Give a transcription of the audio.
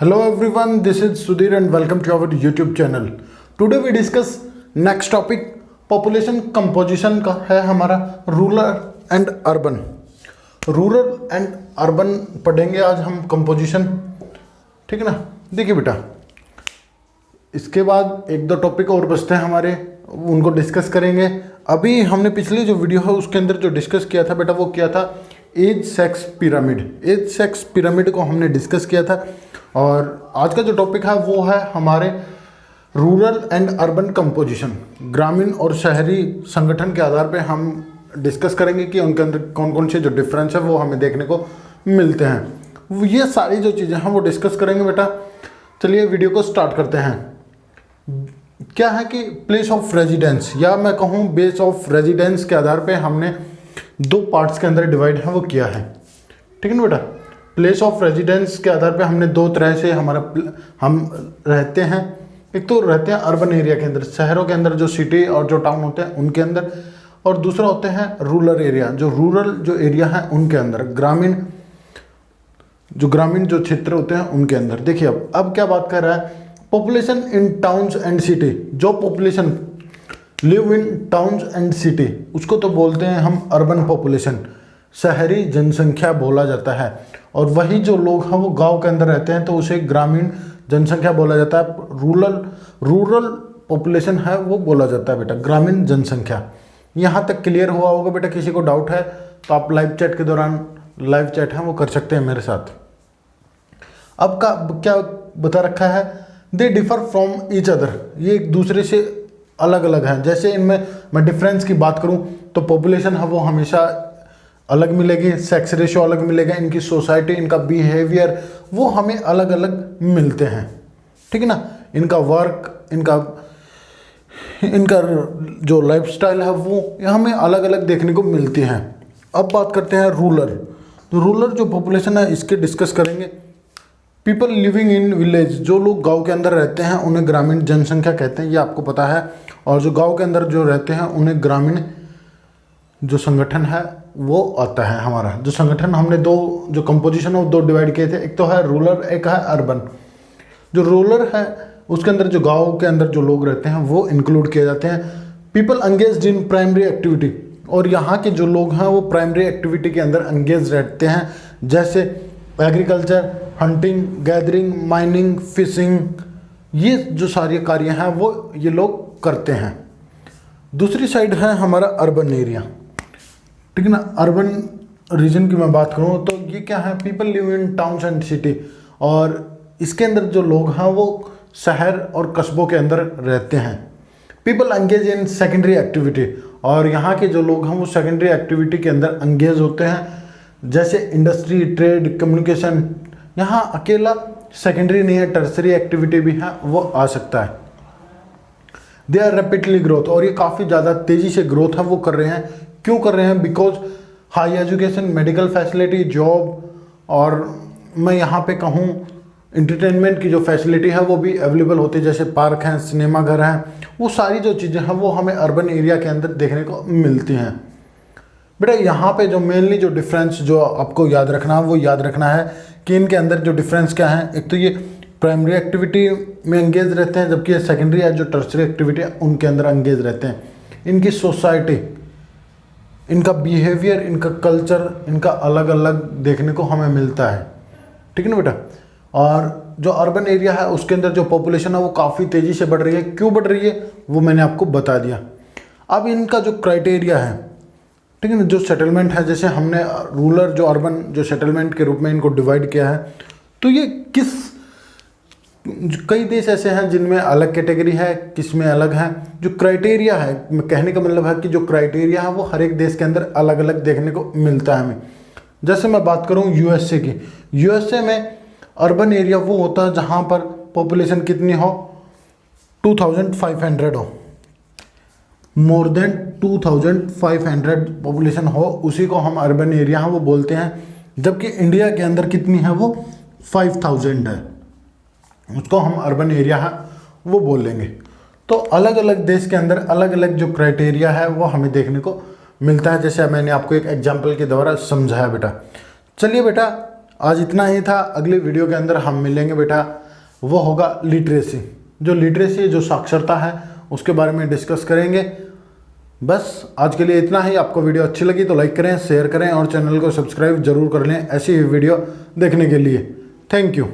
Hello everyone, this is Sudhir and welcome to our YouTube channel. Today we discuss next topic population composition का है हमारा rural and urban. Rural and urban पढ़ेंगे आज हम composition, ठीक है ना. देखिए बेटा, इसके बाद एक दो टॉपिक और बचते हैं हमारे, उनको डिस्कस करेंगे. अभी हमने पिछली जो वीडियो है उसके अंदर जो डिस्कस किया था बेटा, वो किया था age sex pyramid. Age sex pyramid को हमने डिस्कस किया था और आज का जो टॉपिक है वो है हमारे रूरल एंड अर्बन कंपोजिशन. ग्रामीण और शहरी संगठन के आधार पे हम डिस्कस करेंगे कि उनके अंदर कौन कौन से जो डिफरेंस है वो हमें देखने को मिलते हैं. ये सारी जो चीज़ें हैं वो डिस्कस करेंगे बेटा. चलिए वीडियो को स्टार्ट करते हैं. क्या है कि प्लेस ऑफ रेजिडेंस या मैं कहूँ बेस ऑफ रेजिडेंस के आधार पे हमने दो पार्ट्स के अंदर डिवाइड है वो किया है, ठीक है ना बेटा. प्लेस ऑफ रेजिडेंस के आधार पे हमने दो तरह से हम रहते हैं. एक तो रहते हैं अर्बन एरिया के अंदर, शहरों के अंदर जो सिटी और जो टाउन होते हैं उनके अंदर, और दूसरा होते हैं रूरल एरिया, जो रूरल जो एरिया है उनके अंदर, ग्रामीण जो क्षेत्र होते हैं उनके अंदर. देखिए अब क्या बात कर रहा है, population in towns and city. जो population live in towns and city उसको तो बोलते हैं हम अर्बन पॉपुलेशन, शहरी जनसंख्या बोला जाता है. और वही जो लोग हैं वो गांव के अंदर रहते हैं तो उसे ग्रामीण जनसंख्या बोला जाता है. रूरल पॉपुलेशन है वो बोला जाता है बेटा ग्रामीण जनसंख्या. यहाँ तक क्लियर हुआ होगा बेटा. किसी को डाउट है तो आप लाइव चैट के दौरान लाइव चैट है वो कर सकते हैं मेरे साथ. अब का क्या बता रखा है, they differ from each other. ये एक दूसरे से अलग अलग हैं. जैसे इनमें मैं डिफरेंस की बात करूं तो पॉपुलेशन है वो हमेशा अलग मिलेगी, सेक्स रेशियो अलग मिलेगा, इनकी सोसाइटी, इनका बिहेवियर वो हमें अलग अलग मिलते हैं, ठीक है ना. इनका वर्क, इनका जो लाइफस्टाइल है वो हमें अलग अलग देखने को मिलती हैं. अब बात करते हैं रूरल. तो रूरल जो पॉपुलेशन है इसके डिस्कस करेंगे. पीपल लिविंग इन विलेज, जो लोग गांव के अंदर रहते हैं उन्हें ग्रामीण जनसंख्या कहते हैं, ये आपको पता है. और जो गांव के अंदर जो रहते हैं उन्हें ग्रामीण जो संगठन है वो आता है. हमारा जो संगठन हमने दो जो कंपोजिशन है वो दो डिवाइड किए थे, एक तो है रूरल, एक है अर्बन. जो रूरल है उसके अंदर जो गांव के अंदर जो लोग रहते हैं वो इंक्लूड किए जाते हैं. People engaged in primary activity, और यहाँ के जो लोग हैं वो प्राइमरी एक्टिविटी के अंदर एंगेज रहते हैं, जैसे agriculture, hunting, gathering, mining, fishing. ये जो सारे कार्य हैं वो ये लोग करते हैं. दूसरी साइड है हमारा अर्बन एरिया, ठीक है ना. अर्बन रीजन की मैं बात करूँ तो ये क्या है, people live in towns and city, और इसके अंदर जो लोग हैं वो शहर और कस्बों के अंदर रहते हैं. People engage in secondary activity, और यहाँ के जो लोग हैं वो सेकेंडरी एक्टिविटी के अंदर एंगेज होते हैं, जैसे इंडस्ट्री, ट्रेड, कम्युनिकेशन. यहाँ अकेला सेकेंडरी नहीं है, टर्सरी एक्टिविटी भी है वो आ सकता है. दे आर रैपिडली ग्रोथ, और ये काफ़ी ज़्यादा तेज़ी से ग्रोथ है वो कर रहे हैं. क्यों कर रहे हैं, because high education, medical facility, job, और मैं यहाँ पे कहूँ इंटरटेनमेंट की जो फैसिलिटी है वो भी अवेलेबल होती है, जैसे पार्क हैं, सिनेमा घर हैं. वो सारी जो चीज़ें हैं वो हमें अर्बन एरिया के अंदर देखने को मिलती हैं. बेटा यहाँ पे जो मेनली जो डिफरेंस जो आपको याद रखना है वो याद रखना है कि इनके अंदर जो डिफरेंस क्या है. एक तो ये प्राइमरी एक्टिविटी में एंगेज रहते हैं, जबकि सेकेंडरी या जो टर्सरी एक्टिविटी है उनके अंदर एंगेज रहते हैं. इनकी सोसाइटी, इनका बिहेवियर, इनका कल्चर, इनका अलग अलग देखने को हमें मिलता है, ठीक है ना बेटा. और जो अर्बन एरिया है उसके अंदर जो पॉपुलेशन है वो काफ़ी तेज़ी से बढ़ रही है. क्यों बढ़ रही है वो मैंने आपको बता दिया. अब इनका जो क्राइटेरिया है, ठीक है ना, जो सेटलमेंट है, जैसे हमने रूरल जो अर्बन जो सेटलमेंट के रूप में इनको डिवाइड किया है, तो ये कई देश ऐसे हैं जिनमें अलग कैटेगरी है, किस में अलग है. जो क्राइटेरिया है, कहने का मतलब है कि जो क्राइटेरिया है वो हर एक देश के अंदर अलग अलग देखने को मिलता है हमें. जैसे मैं बात करूं यूएसए की, यूएसए में अर्बन एरिया वो होता है जहां पर पॉपुलेशन कितनी हो, 2500 हो, मोर देन 2500 पॉपुलेशन हो, उसी को हम अर्बन एरिया है वो बोलते हैं. जबकि इंडिया के अंदर कितनी है वो 5000 है, उसको हम अर्बन एरिया है वो बोल लेंगे. तो अलग अलग देश के अंदर अलग अलग जो क्राइटेरिया है वो हमें देखने को मिलता है, जैसे मैंने आपको एक एग्जांपल के द्वारा समझाया बेटा. चलिए बेटा आज इतना ही था। अगली वीडियो के अंदर हम मिलेंगे बेटा, वो होगा लिटरेसी। जो लिटरेसी जो साक्षरता है उसके बारे में डिस्कस करेंगे। बस आज के लिए इतना ही। आपको वीडियो अच्छी लगी तो लाइक करें, शेयर करें और चैनल को सब्सक्राइब जरूर कर लें ऐसी वीडियो देखने के लिए। Thank you.